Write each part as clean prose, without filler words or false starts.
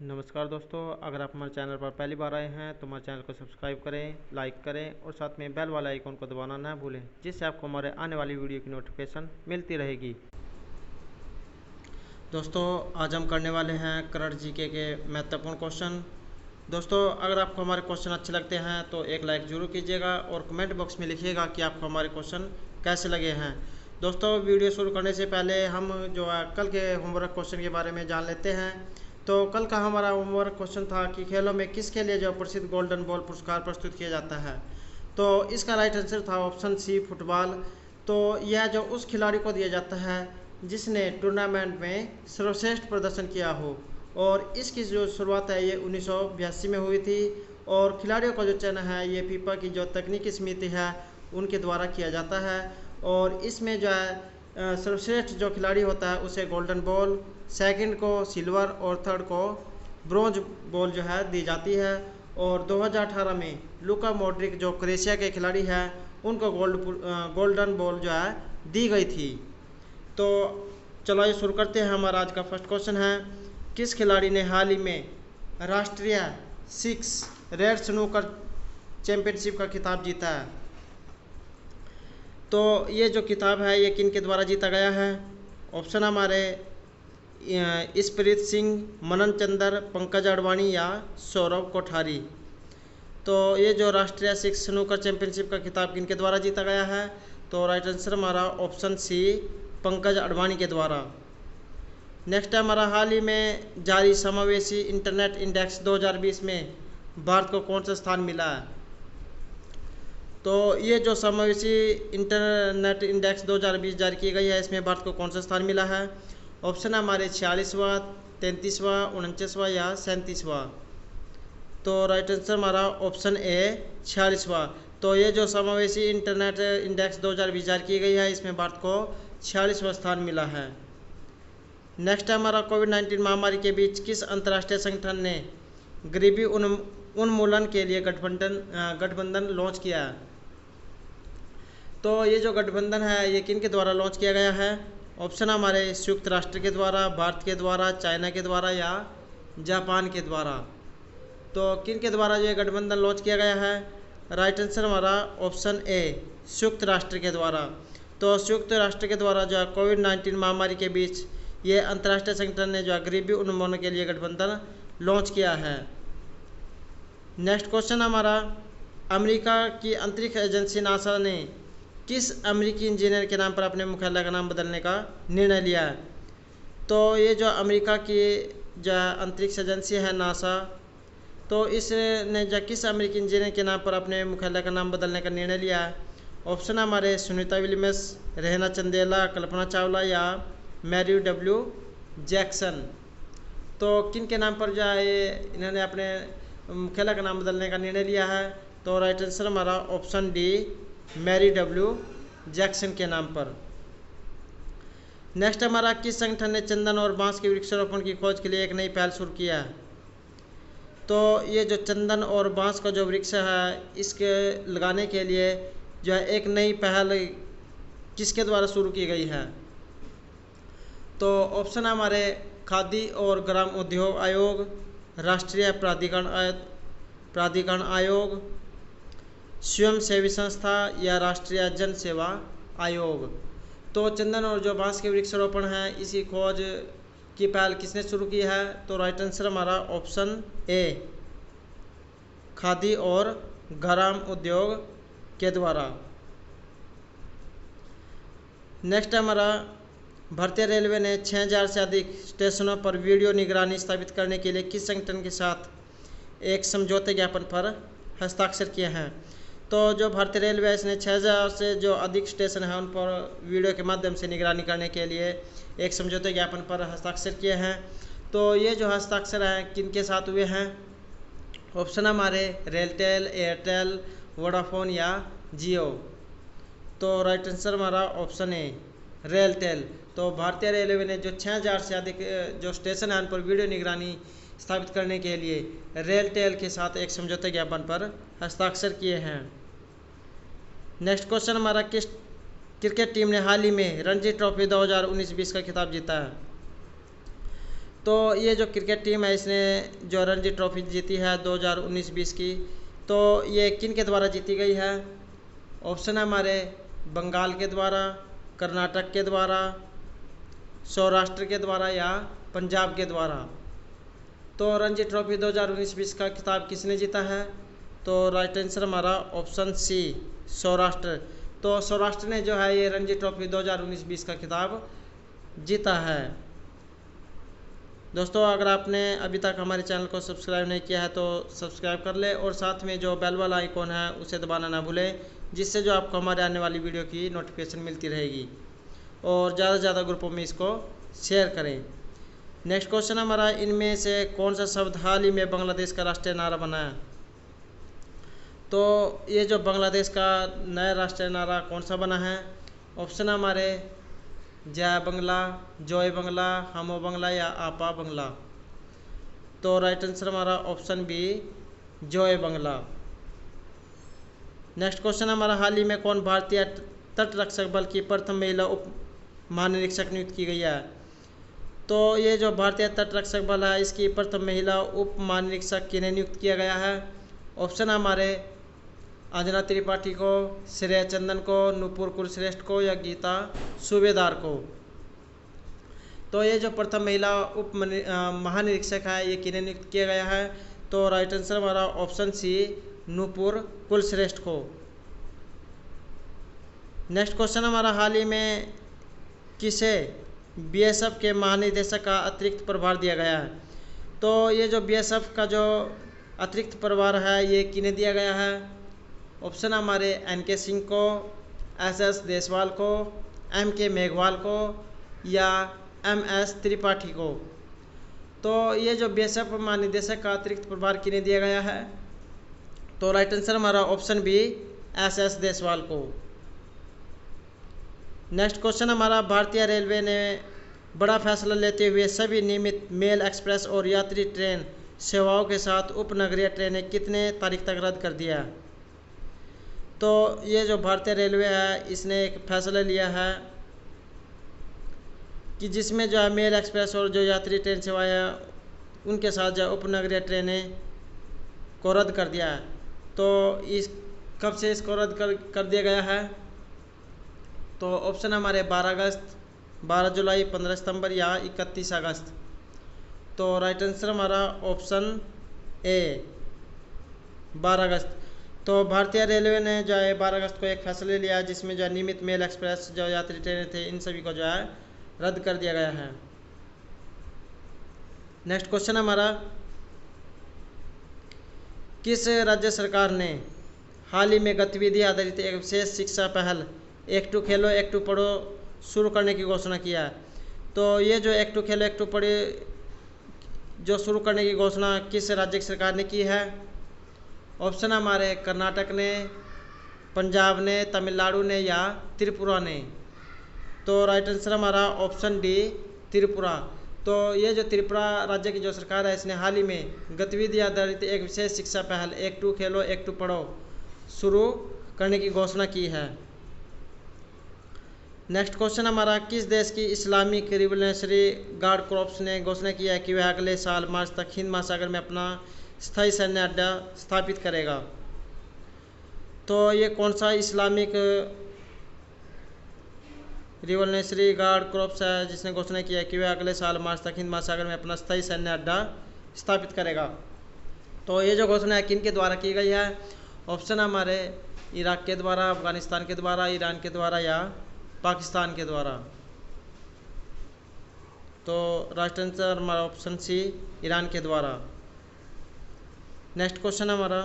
नमस्कार दोस्तों, अगर आप हमारे चैनल पर पहली बार आए हैं तो हमारे चैनल को सब्सक्राइब करें, लाइक करें और साथ में बेल वाला आइकन को दबाना ना भूलें, जिससे आपको हमारे आने वाली वीडियो की नोटिफिकेशन मिलती रहेगी। दोस्तों, आज हम करने वाले हैं करंट जीके के महत्वपूर्ण क्वेश्चन। दोस्तों, अगर आपको हमारे क्वेश्चन अच्छे लगते हैं तो एक लाइक जरूर कीजिएगा और कमेंट बॉक्स में लिखिएगा कि आपको हमारे क्वेश्चन कैसे लगे हैं। दोस्तों, वीडियो शुरू करने से पहले हम जो है कल के होमवर्क क्वेश्चन के बारे में जान लेते हैं। तो कल का हमारा होमवर्क क्वेश्चन था कि खेलों में किसके लिए जो प्रसिद्ध गोल्डन बॉल पुरस्कार प्रस्तुत किया जाता है। तो इसका राइट आंसर था ऑप्शन सी, फुटबॉल। तो यह जो उस खिलाड़ी को दिया जाता है जिसने टूर्नामेंट में सर्वश्रेष्ठ प्रदर्शन किया हो, और इसकी जो शुरुआत है ये 1982 में हुई थी। और खिलाड़ियों का जो चयन है ये फीफा की जो तकनीकी समिति है उनके द्वारा किया जाता है। और इसमें जो है सर्वश्रेष्ठ जो खिलाड़ी होता है उसे गोल्डन बॉल, सेकंड को सिल्वर और थर्ड को ब्रोंज बॉल जो है दी जाती है। और 2018 में लुका मॉड्रिक जो क्रोएशिया के खिलाड़ी हैं उनको गोल्डन बॉल जो है दी गई थी। तो चलो ये शुरू करते हैं। हमारा आज का फर्स्ट क्वेश्चन है, किस खिलाड़ी ने हाल ही में राष्ट्रीय 6 रेड स्नूकर चैंपियनशिप का खिताब जीता है। तो ये जो किताब है ये किन के द्वारा जीता गया है। ऑप्शन हमारे स्प्रीत सिंह, मनन चंदर, पंकज अडवाणी या सौरभ कोठारी। तो ये जो राष्ट्रीय 6 स्नूकर चैंपियनशिप का खिताब किन के द्वारा जीता गया है, तो राइट आंसर हमारा ऑप्शन सी, पंकज अडवाणी के द्वारा। नेक्स्ट है हमारा, हाल ही में जारी समावेशी इंटरनेट इंडेक्स 2020 में भारत को कौन सा स्थान मिला है। तो ये जो समावेशी इंटरनेट इंडेक्स 2020 जारी की गई है इसमें भारत को कौन सा स्थान मिला है। ऑप्शन हमारे 46वां, 33वां, 49वां या 37वां। तो राइट आंसर हमारा ऑप्शन ए 46वां। तो ये जो समावेशी इंटरनेट इंडेक्स 2020 जारी की गई है इसमें भारत को 46वां स्थान मिला है। नेक्स्ट है हमारा, कोविड-19 महामारी के बीच किस अंतर्राष्ट्रीय संगठन ने गरीबी उन्मूलन के लिए गठबंधन लॉन्च किया है। तो ये जो गठबंधन है ये किन के द्वारा लॉन्च किया गया है। ऑप्शन हमारे संयुक्त राष्ट्र के द्वारा, भारत के द्वारा, चाइना के द्वारा या जापान के द्वारा। तो किन के द्वारा ये गठबंधन लॉन्च किया गया है। राइट आंसर हमारा ऑप्शन ए, संयुक्त राष्ट्र के द्वारा। तो संयुक्त राष्ट्र के द्वारा जो है कोविड-19 महामारी के बीच ये अंतर्राष्ट्रीय संगठन ने जो है गरीबी उन्मूलन के लिए गठबंधन लॉन्च किया है। नेक्स्ट क्वेश्चन हमारा, अमेरिका की अंतरिक्ष एजेंसी नासा ने किस अमेरिकी इंजीनियर के नाम पर अपने मुख्यालय का नाम बदलने का निर्णय लिया है। तो ये जो अमेरिका की जो अंतरिक्ष एजेंसी है नासा, तो इसने जो किस अमेरिकी इंजीनियर के नाम पर अपने मुख्यालय का नाम बदलने का निर्णय लिया है। ऑप्शन हमारे सुनीता विलियम्स, रेहना चंदेला, कल्पना चावला या मैरी डब्ल्यू जैक्सन। तो किन के नाम पर जो है इन्होंने अपने मुख्यालय का नाम बदलने का निर्णय लिया है। तो राइट आंसर हमारा option D, Mary W Jackson के नाम पर। नेक्स्ट हमारा, किस संगठन ने चंदन और बांस के वृक्षारोपण की खोज के लिए एक नई पहल शुरू किया है। तो ये जो चंदन और बांस का जो वृक्ष है इसके लगाने के लिए जो है एक नई पहल किसके द्वारा शुरू की गई है। तो ऑप्शन हमारे खादी और ग्राम उद्योग आयोग, राष्ट्रीय प्राधिकरण आयोग, स्वयं सेवी संस्था या राष्ट्रीय जन सेवा आयोग। तो चंदन और जो बांस के वृक्षारोपण है इसी खोज की पहल किसने शुरू की है। तो राइट आंसर हमारा ऑप्शन ए, खादी और ग्राम उद्योग के द्वारा। नेक्स्ट हमारा, भारतीय रेलवे ने 6000 से अधिक स्टेशनों पर वीडियो निगरानी स्थापित करने के लिए किस संगठन के साथ एक समझौते ज्ञापन पर हस्ताक्षर किए हैं। तो जो भारतीय रेलवे है इसने 6000 से जो अधिक स्टेशन हैं उन पर वीडियो के माध्यम से निगरानी करने के लिए एक समझौते ज्ञापन पर हस्ताक्षर किए हैं। तो ये जो हस्ताक्षर हैं किन के साथ हुए हैं। ऑप्शन हमारे रेलटेल, एयरटेल, वोडाफोन या जियो। तो राइट आंसर हमारा ऑप्शन ए, रेलटेल। तो भारतीय रेलवे ने जो 6000 से अधिक जो स्टेशन हैं उन पर वीडियो निगरानी स्थापित करने के लिए रेलटेल के साथ एक समझौते ज्ञापन पर हस्ताक्षर किए हैं। नेक्स्ट क्वेश्चन हमारा, किस क्रिकेट टीम ने हाल ही में रणजी ट्रॉफी 2019-20 का खिताब जीता है। तो ये जो क्रिकेट टीम है इसने जो रणजी ट्रॉफी जीती है 2019-20 की, तो ये किन के द्वारा जीती गई है? ऑप्शन है हमारे बंगाल के द्वारा, कर्नाटक के द्वारा, सौराष्ट्र के द्वारा या पंजाब के द्वारा। तो रणजी ट्रॉफी 2019-20 का खिताब किसने जीता है? तो राइट आंसर हमारा ऑप्शन सी, सौराष्ट्र। तो सौराष्ट्र ने जो है ये रणजी ट्रॉफी 2019-20 का खिताब जीता है। दोस्तों अगर आपने अभी तक हमारे चैनल को सब्सक्राइब नहीं किया है तो सब्सक्राइब कर ले और साथ में जो बेल वाला आइकॉन है उसे दबाना ना भूलें, जिससे जो आपको हमारे आने वाली वीडियो की नोटिफिकेशन मिलती रहेगी। और ज़्यादा से ज़्यादा ग्रुपों में इसको शेयर करें। नेक्स्ट क्वेश्चन हमारा, इनमें से कौन सा शब्द हाल ही में बांग्लादेश का राष्ट्रीय नारा बना है? तो ये जो बांग्लादेश का नया राष्ट्रीय नारा कौन सा बना है? ऑप्शन हमारे जय बंगला, जॉय बंगला, हमो बंगला या आपा बंगला। तो राइट आंसर हमारा ऑप्शन बी, जॉय बंगला। नेक्स्ट क्वेश्चन हमारा, हाल ही में कौन भारतीय तटरक्षक बल की प्रथम महिला उप महानिरीक्षक नियुक्त की गई है? तो ये जो भारतीय तटरक्षक बल है इसकी प्रथम महिला उप महानिरीक्षक किन्हें नियुक्त किया गया है? ऑप्शन हमारे अंजना त्रिपाठी को, श्रेया चंदन को, नुपुर कुलश्रेष्ठ को या गीता सूबेदार को। तो ये जो प्रथम महिला उप महानिरीक्षक है ये किन्हें नियुक्त किया गया है? तो राइट आंसर हमारा ऑप्शन सी, नुपुर कुलश्रेष्ठ को। नेक्स्ट क्वेश्चन हमारा, हाल ही में किसे बीएसएफ के महानिदेशक का अतिरिक्त प्रभार दिया गया है? तो ये जो बीएसएफ का जो अतिरिक्त प्रभार है ये किन्हें दिया गया है? ऑप्शन हमारे एनके सिंह को, एसएस देसवाल को, एमके मेघवाल को या एमएस त्रिपाठी को। तो ये जो बीएसएफ महानिदेशक का अतिरिक्त प्रभार किन्हें दिया गया है? तो राइट आंसर हमारा ऑप्शन बी, एसएस देसवाल को। नेक्स्ट क्वेश्चन हमारा, भारतीय रेलवे ने बड़ा फैसला लेते हुए सभी नियमित मेल, एक्सप्रेस और यात्री ट्रेन सेवाओं के साथ उपनगरीय ट्रेनें कितने तारीख तक रद्द कर दिया? तो ये जो भारतीय रेलवे है इसने एक फैसला लिया है कि जिसमें जो है मेल, एक्सप्रेस और जो यात्री ट्रेन सेवाएं हैं उनके साथ जो उपनगरीय ट्रेनें को रद्द कर दिया है। तो इस कब से इसको रद्द कर दिया गया है? तो ऑप्शन हमारे 12 अगस्त, 12 जुलाई, 15 सितंबर या 31 अगस्त। तो राइट आंसर हमारा ऑप्शन ए, 12 अगस्त। तो भारतीय रेलवे ने जो है 12 अगस्त को एक फैसला लिया जिसमें जो है नियमित मेल, एक्सप्रेस जो यात्री ट्रेनें थे इन सभी को जो है रद्द कर दिया गया है। नेक्स्ट क्वेश्चन हमारा, किस राज्य सरकार ने हाल ही में गतिविधि आधारित एक विशेष शिक्षा पहल एक टू खेलो एक टू पढ़ो शुरू करने की घोषणा किया है? तो ये जो एक टू खेलो एक टू पढ़ो जो शुरू करने की घोषणा किस राज्य की सरकार ने की है? ऑप्शन हमारे कर्नाटक ने, पंजाब ने, तमिलनाडु ने या त्रिपुरा ने। तो राइट आंसर हमारा ऑप्शन डी, त्रिपुरा। तो ये जो त्रिपुरा राज्य की जो सरकार है इसने हाल ही में गतिविधि आधारित एक विशेष शिक्षा पहल एक टू खेलो एक टू पढ़ो शुरू करने की घोषणा की है। नेक्स्ट क्वेश्चन हमारा, किस देश की इस्लामिक रिवोल्यूशनरी गार्ड कॉर्प्स ने घोषणा किया है कि वह अगले साल मार्च तक हिंद महासागर में अपना स्थायी सैन्य अड्डा स्थापित करेगा? तो ये कौन सा इस्लामिक रिवोल्यूशनरी गार्ड कॉर्प्स है जिसने घोषणा किया है कि वह अगले साल मार्च तक हिंद महासागर में अपना स्थायी सैन्य अड्डा स्थापित करेगा? तो ये जो घोषणा है किन के द्वारा की गई है? ऑप्शन हमारे इराक के द्वारा, अफगानिस्तान के द्वारा, ईरान के द्वारा या पाकिस्तान के द्वारा। तो राइट आंसर हमारा ऑप्शन सी, ईरान के द्वारा। नेक्स्ट क्वेश्चन हमारा,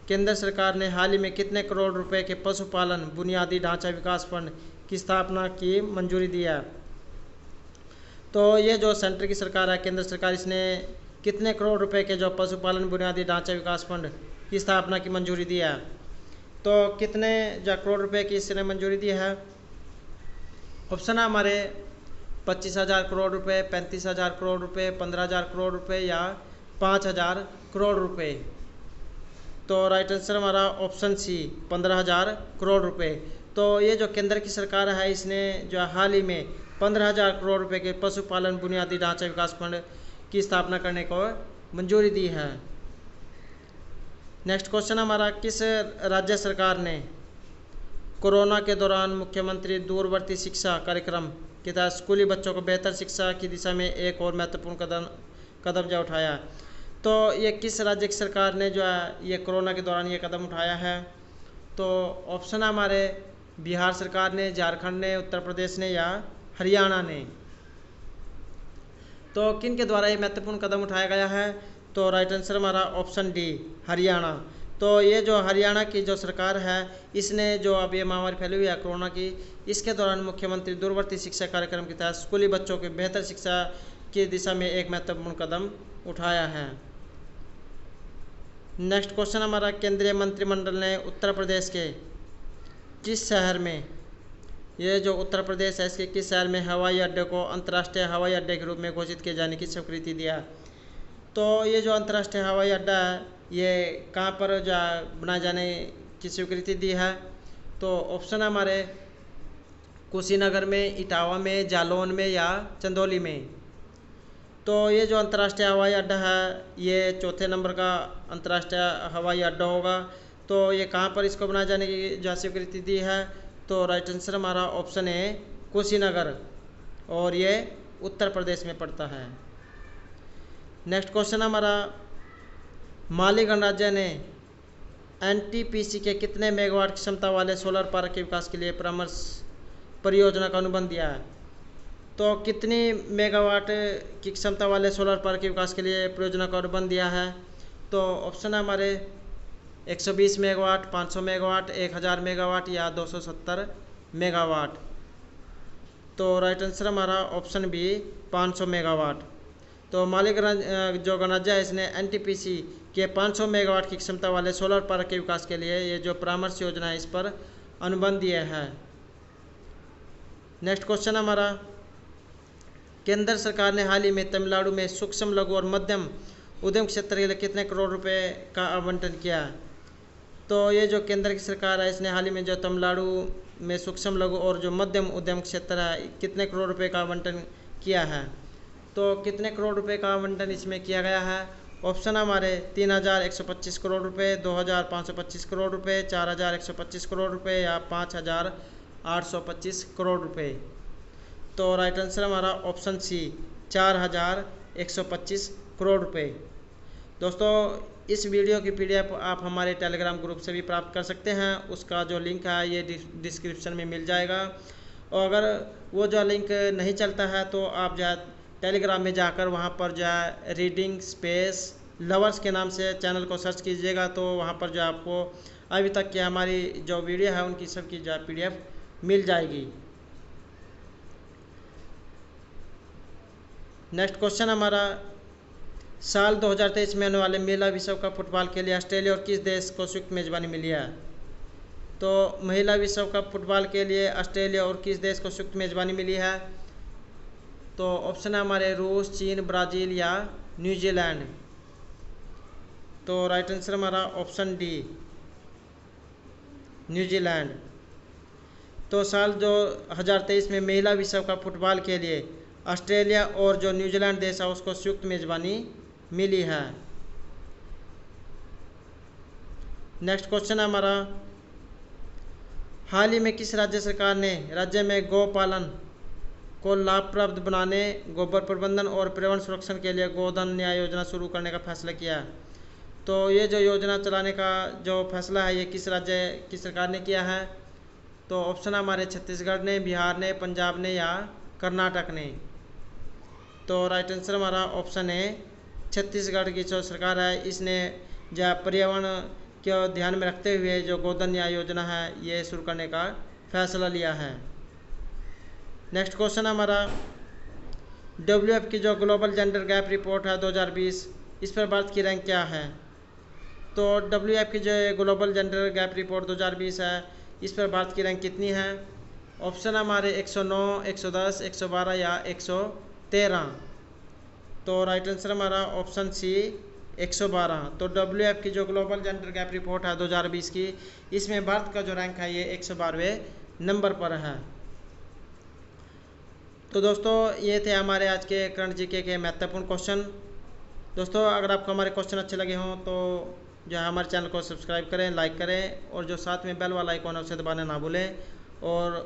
केंद्र सरकार ने हाल ही में कितने करोड़ रुपए के पशुपालन बुनियादी ढांचा विकास फंड की स्थापना की मंजूरी दी है? तो ये जो सेंटर की सरकार है, केंद्र सरकार, इसने कितने करोड़ रुपए के जो पशुपालन बुनियादी ढांचा विकास फंड की स्थापना की मंजूरी दी है? तो कितने जो करोड़ रुपए की इसने मंजूरी दी है? ऑप्शन है हमारे 25,000 करोड़ रुपए, 35,000 करोड़ रुपए, 15,000 करोड़ रुपए या 5,000 करोड़ रुपए। तो राइट आंसर हमारा ऑप्शन सी, 15,000 करोड़ रुपए। तो ये जो केंद्र की सरकार है इसने जो हाल ही में 15,000 करोड़ रुपए के पशुपालन बुनियादी ढांचा विकास फंड की स्थापना करने को मंजूरी दी है। नेक्स्ट क्वेश्चन हमारा, किस राज्य सरकार ने कोरोना के दौरान मुख्यमंत्री दूरवर्ती शिक्षा कार्यक्रम के तहत स्कूली बच्चों को बेहतर शिक्षा की दिशा में एक और महत्वपूर्ण कदम जो उठाया? तो ये किस राज्य की सरकार ने जो है ये कोरोना के दौरान ये कदम उठाया है? तो ऑप्शन हमारे बिहार सरकार ने, झारखंड ने, उत्तर प्रदेश ने या हरियाणा ने। तो किन के द्वारा ये महत्वपूर्ण कदम उठाया गया है? तो राइट आंसर हमारा ऑप्शन डी, हरियाणा। तो ये जो हरियाणा की जो सरकार है, इसने जो अब ये महामारी फैली हुई है कोरोना की, इसके दौरान मुख्यमंत्री दूरवर्ती शिक्षा कार्यक्रम के तहत स्कूली बच्चों की बेहतर शिक्षा की दिशा में एक महत्वपूर्ण कदम उठाया है। नेक्स्ट क्वेश्चन हमारा, केंद्रीय मंत्रिमंडल ने उत्तर प्रदेश के किस शहर में, ये जो उत्तर प्रदेश है इसके किस शहर में हवाई अड्डे को अंतर्राष्ट्रीय हवाई अड्डे के रूप में घोषित किए जाने की स्वीकृति दिया? तो ये जो अंतर्राष्ट्रीय हवाई अड्डा है ये कहाँ पर जो बनाए जाने की स्वीकृति दी है? तो ऑप्शन हमारे कुशीनगर में, इटावा में, जालौन में या चंदौली में। तो ये जो अंतर्राष्ट्रीय हवाई अड्डा है ये चौथे नंबर का अंतर्राष्ट्रीय हवाई अड्डा होगा। तो ये कहाँ पर इसको बनाए जाने की जो स्वीकृति दी है? तो राइट आंसर हमारा ऑप्शन है कुशीनगर, और ये उत्तर प्रदेश में पड़ता है। नेक्स्ट क्वेश्चन हमारा, माली गणराज्य ने एनटीपीसी के कितने मेगावाट की क्षमता वाले सोलर पार्क के विकास के लिए परामर्श परियोजना का अनुबंध दिया है? तो कितनी मेगावाट की क्षमता वाले सोलर पार्क के विकास के लिए परियोजना का अनुबंध दिया है? तो ऑप्शन है हमारे 120 मेगावाट, 500 मेगावाट, 1000 मेगावाट या 270 मेगावाट। तो राइट आंसर हमारा ऑप्शन बी, 500 मेगावाट। तो माली जो गणराज्य है इसने एनटीपीसी के 500 मेगावाट की क्षमता वाले सोलर पार्क के विकास के लिए ये जो परामर्श योजना है इस पर अनुबंध दिया है। नेक्स्ट क्वेश्चन हमारा, केंद्र सरकार ने हाल ही में तमिलनाडु में सूक्ष्म लघु और मध्यम उद्यम क्षेत्र के लिए कितने करोड़ रुपए का आवंटन किया? तो ये जो केंद्र की सरकार है इसने हाल ही में जो तमिलनाडु में सूक्ष्म लघु और जो मध्यम उद्यम क्षेत्र है कितने करोड़ रुपए का आवंटन किया है? तो कितने करोड़ रुपए का आवंटन इसमें किया गया है? ऑप्शन हमारे 3,125 करोड़ रुपए, 2,525 करोड़ रुपए, 4,125 करोड़ रुपए या 5,825 करोड़ रुपए। तो राइट आंसर हमारा ऑप्शन सी, 4,125 करोड़ रुपए। दोस्तों इस वीडियो की पीडीएफ आप हमारे टेलीग्राम ग्रुप से भी प्राप्त कर सकते हैं, उसका जो लिंक है ये डिस्क्रिप्शन में मिल जाएगा। और अगर वो जो लिंक नहीं चलता है तो आप जो टेलीग्राम में जाकर वहाँ पर जो है रीडिंग स्पेस लवर्स के नाम से चैनल को सर्च कीजिएगा, तो वहाँ पर जो आपको अभी तक की हमारी जो वीडियो है उनकी सबकी जो पीडीएफ मिल जाएगी। नेक्स्ट क्वेश्चन हमारा, साल 2023 में होने वाले महिला विश्व कप फुटबॉल के लिए ऑस्ट्रेलिया और किस देश को संयुक्त मेजबानी मिली है? तो महिला विश्व कप फुटबॉल के लिए ऑस्ट्रेलिया और किस देश को संयुक्त मेजबानी मिली है? तो ऑप्शन है हमारे रूस, चीन, ब्राज़ील या न्यूजीलैंड। तो राइट आंसर हमारा ऑप्शन डी, न्यूजीलैंड। तो साल 2023 में महिला विश्व कप फुटबॉल के लिए ऑस्ट्रेलिया और जो न्यूजीलैंड देश है उसको संयुक्त मेजबानी मिली है। नेक्स्ट क्वेश्चन है हमारा, हाल ही में किस राज्य सरकार ने राज्य में गौ पालन को लाभप्रद बनाने, गोबर प्रबंधन और पर्यावरण संरक्षण के लिए गोधन न्याय योजना शुरू करने का फैसला किया? तो ये जो योजना चलाने का जो फैसला है ये किस राज्य की सरकार ने किया है? तो ऑप्शन हमारे छत्तीसगढ़ ने, बिहार ने, पंजाब ने या कर्नाटक ने। तो राइट आंसर हमारा ऑप्शन है छत्तीसगढ़ की जो सरकार है इसने जो पर्यावरण को ध्यान में रखते हुए जो गोधन न्याय योजना है ये शुरू करने का फैसला लिया है। नेक्स्ट क्वेश्चन हमारा, WF की जो ग्लोबल जेंडर गैप रिपोर्ट है 2020 इस पर भारत की रैंक क्या है? तो WF की जो ग्लोबल जेंडर गैप रिपोर्ट 2020 है इस पर भारत की रैंक कितनी है? ऑप्शन हमारे 109, 110, 112 या 113। तो राइट आंसर हमारा ऑप्शन सी, 112। तो WF की जो ग्लोबल जेंडर गैप रिपोर्ट है 2020 की, इसमें भारत का जो रैंक है ये 112वें नंबर पर है। तो दोस्तों ये थे हमारे आज के करंट जीके के महत्वपूर्ण क्वेश्चन। दोस्तों अगर आपको हमारे क्वेश्चन अच्छे लगे हों तो जो है हमारे चैनल को सब्सक्राइब करें, लाइक करें और जो साथ में बेल वाला आइकॉन है उसे दबाना ना भूलें और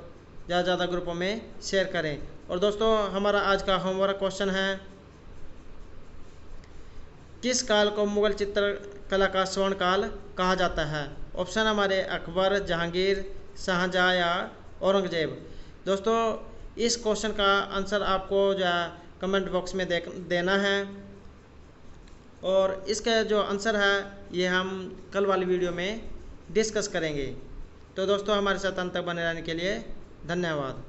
ज़्यादा ज़्यादा ग्रुपों में शेयर करें। और दोस्तों हमारा आज का होमवर्क क्वेश्चन है, किस काल को मुगल चित्रकला का स्वर्ण काल कहा जाता है? ऑप्शन हमारे अकबर, जहांगीर, शाहजहाँ या औरंगजेब। दोस्तों इस क्वेश्चन का आंसर आपको जो है कमेंट बॉक्स में देना है और इसका जो आंसर है ये हम कल वाली वीडियो में डिस्कस करेंगे। तो दोस्तों हमारे साथ अंत तक बने रहने के लिए धन्यवाद।